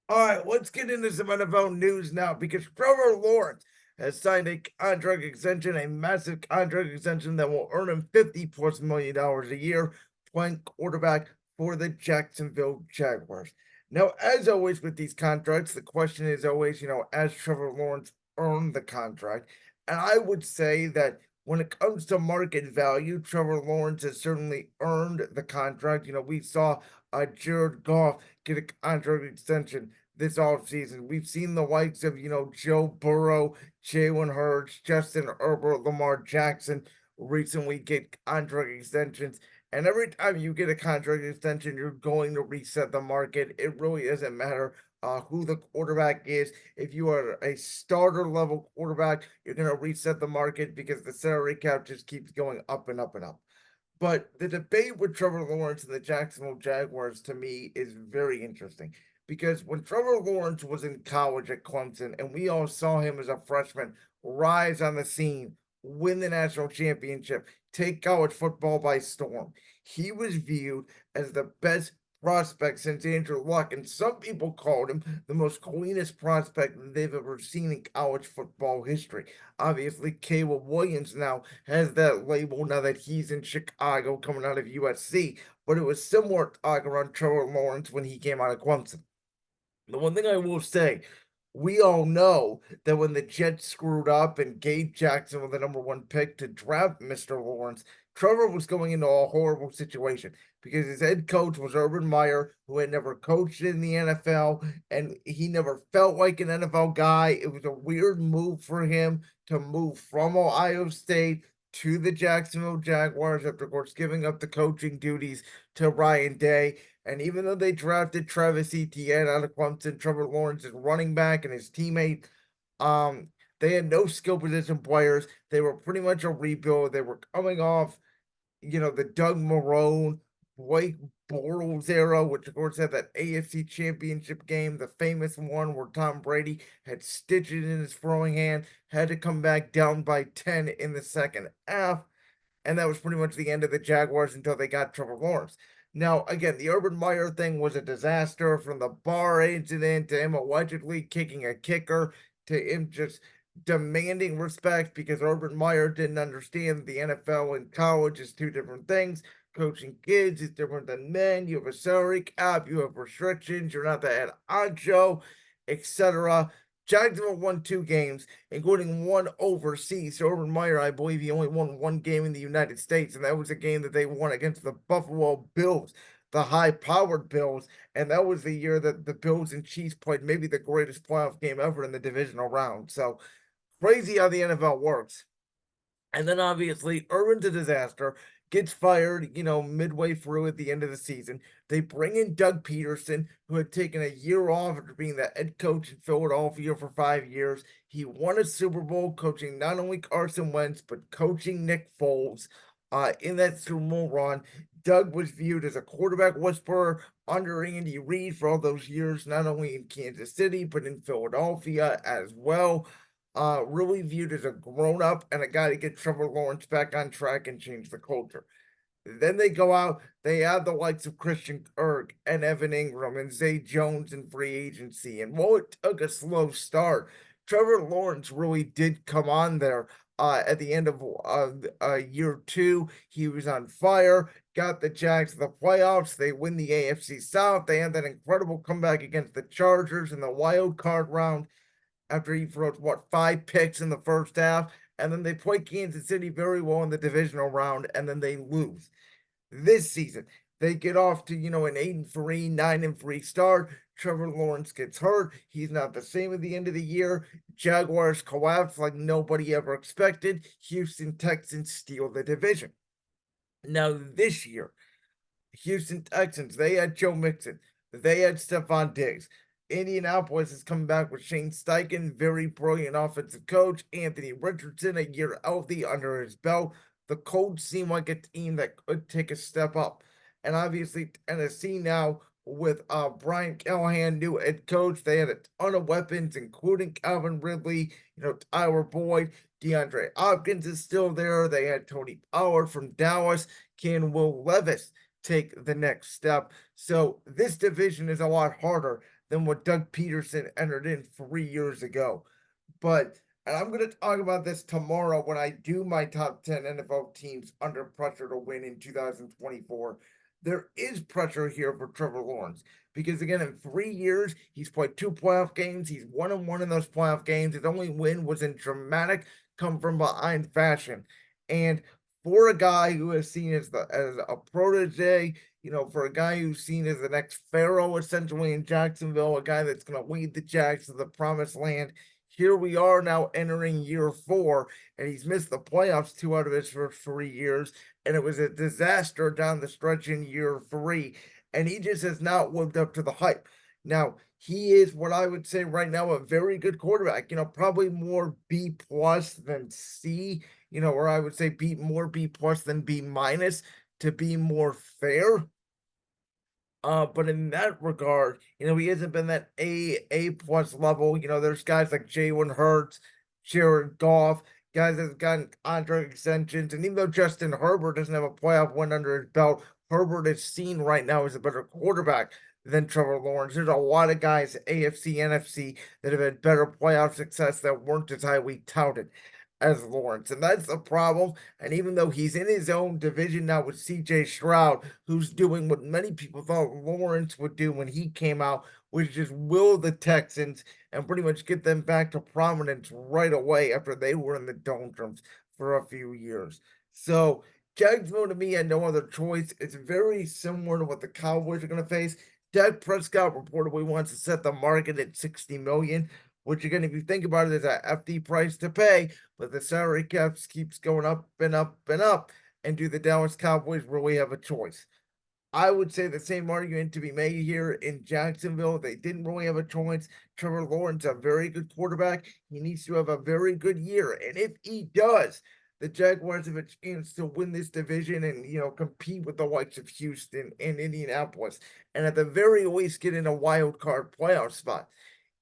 All right, let's get into some NFL news now because Trevor Lawrence has signed a contract extension, a massive contract extension that will earn him $50+ million a year playing quarterback for the Jacksonville Jaguars. Now, as always with these contracts, the question is always, as Trevor Lawrence earned the contract? And I would say that when it comes to market value, Trevor Lawrence has certainly earned the contract. We saw Jared Goff get a contract extension this offseason. We've seen the likes of, Joe Burrow, Jalen Hurts, Justin Herbert, Lamar Jackson recently get contract extensions. And every time you get a contract extension, you're going to reset the market. It really doesn't matter who the quarterback is. If you are a starter level quarterback, you're going to reset the market because the salary cap just keeps going up and up and up. But the debate with Trevor Lawrence and the Jacksonville Jaguars to me is very interesting because when Trevor Lawrence was in college at Clemson and we all saw him as a freshman rise on the scene, win the national championship, take college football by storm, he was viewed as the best prospect since Andrew Luck. And some people called him the most cleanest prospect they've ever seen in college football history. Obviously, Caleb Williams now has that label now that he's in Chicago coming out of USC, but it was similar talk around Trevor Lawrence when he came out of Clemson. The one thing I will say, we all know that when the Jets screwed up and gave Jackson the number one pick to draft Mr. Lawrence, Trevor was going into a horrible situation because his head coach was Urban Meyer, who had never coached in the NFL, and he never felt like an NFL guy. It was a weird move for him to move from Ohio State to the Jacksonville Jaguars after, of course, giving up the coaching duties to Ryan Day. And even though they drafted Travis Etienne out of Clemson, Trevor Lawrence is running back and his teammate, um, they had no skill position players. They were pretty much a rebuild. They were coming off, the Doug Marrone, Blake Bortles era, which of course had that AFC Championship game, the famous one where Tom Brady had stitches in his throwing hand, had to come back down by 10 in the second half. And that was pretty much the end of the Jaguars until they got Trevor Lawrence. Now, again, the Urban Meyer thing was a disaster from the bar incident to him allegedly kicking a kicker to him just demanding respect because Urban Meyer didn't understand the NFL and college is two different things. Coaching kids is different than men. You have a salary cap, you have restrictions, you're not the head honcho, etc. Jacksonville won two games, including one overseas. So Urban Meyer, I believe he only won one game in the United States, and that was a game that they won against the Buffalo Bills, the high-powered Bills. And that was the year that the Bills and Chiefs played maybe the greatest playoff game ever in the divisional round. So crazy how the NFL works. And then obviously, Urban's a disaster, gets fired, midway through at the end of the season. They bring in Doug Peterson, who had taken a year off after being the head coach in Philadelphia for 5 years. He won a Super Bowl coaching not only Carson Wentz, but coaching Nick Foles. In that Super Bowl run, Doug was viewed as a quarterback whisperer under Andy Reid for all those years, not only in Kansas City, but in Philadelphia as well, really viewed as a grown up and a guy to get Trevor Lawrence back on track and change the culture. Then they go out, they add the likes of Christian Kirk and Evan Ingram and Zay Jones in free agency. And while it took a slow start, Trevor Lawrence really did come on there. At the end of year two, he was on fire, got the Jags to the playoffs. They win the AFC South. They had that incredible comeback against the Chargers in the wild card round after he throws five picks in the first half, and then they play Kansas City very well in the divisional round, and then they lose. This season, they get off to an 8-3, 9-3 start. Trevor Lawrence gets hurt. He's not the same at the end of the year. Jaguars collapse like nobody ever expected. Houston Texans steal the division. Now this year, Houston Texans, they had Joe Mixon. They had Stephon Diggs. Indianapolis is coming back with Shane Steichen, very brilliant offensive coach. Anthony Richardson, a year healthy under his belt. The Colts seem like a team that could take a step up. And obviously, Tennessee now with Brian Callahan, new head coach, they had a ton of weapons, including Calvin Ridley, Tyler Boyd, DeAndre Hopkins is still there. They had Tony Pollard from Dallas. Can Will Levis take the next step? So this division is a lot harder than what Doug Peterson entered in 3 years ago. And I'm going to talk about this tomorrow when I do my top 10 NFL teams under pressure to win in 2024. There is pressure here for Trevor Lawrence because, again, in 3 years, he's played 2 playoff games. He's 1-1 in those playoff games. His only win was in dramatic, come from behind fashion. And for a guy who is seen as a protege, for a guy who's seen as the next Pharaoh essentially in Jacksonville, a guy that's going to lead the Jags to the promised land. Here we are now entering year 4, and he's missed the playoffs 2 out of his first 3 years, and it was a disaster down the stretch in year 3, and he just has not lived up to the hype. Now, he is what I would say right now a very good quarterback, probably more B plus than C, or I would say more B plus than B minus to be more fair. But in that regard, he hasn't been that A plus level. There's guys like Jalen Hurts, Jared Goff, guys that have gotten contract extensions. And even though Justin Herbert doesn't have a playoff win under his belt, Herbert is seen right now as a better quarterback than Trevor Lawrence. There's a lot of guys, AFC, NFC, that have had better playoff success that weren't as highly touted as Lawrence. And that's the problem. And even though he's in his own division now with CJ Stroud, who's doing what many people thought Lawrence would do when he came out, which is will the Texans and pretty much get them back to prominence right away after they were in the doldrums for a few years. So Jacksonville, to me, had no other choice. It's very similar to what the Cowboys are going to face. Dak Prescott reportedly wants to set the market at $60 million, which, again, if you think about it, is a hefty price to pay, but the salary cap keeps going up and up and up. And do the Dallas Cowboys really have a choice? I would say the same argument to be made here in Jacksonville. They didn't really have a choice. Trevor Lawrence, a very good quarterback. He needs to have a very good year. And if he does, the Jaguars have a chance to win this division and, compete with the likes of Houston and Indianapolis. And at the very least, get in a wild card playoff spot.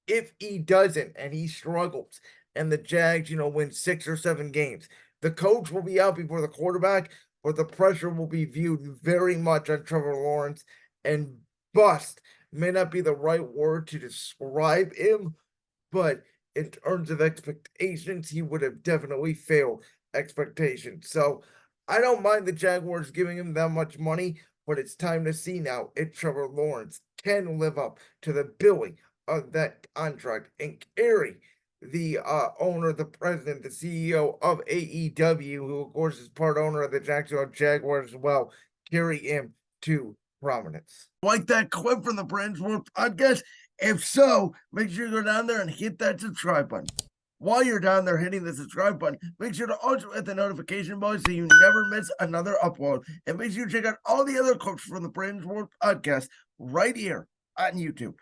If he doesn't and he struggles and the Jags, win 6 or 7 games, the coach will be out before the quarterback, but the pressure will be viewed very much on Trevor Lawrence, and bust may not be the right word to describe him, but in terms of expectations, he would have definitely failed expectations. So I don't mind the Jaguars giving him that much money, but it's time to see now if Trevor Lawrence can live up to the billing of that contract and carry the owner, the president, the CEO of AEW, who of course is part owner of the Jacksonville Jaguars as well, carry him to prominence. Like that clip from the Brand's World podcast? If so, make sure you go down there and hit that subscribe button. While you're down there hitting the subscribe button, make sure to also hit the notification bell so you never miss another upload. And make sure you check out all the other clips from the Brand's World podcast right here on YouTube.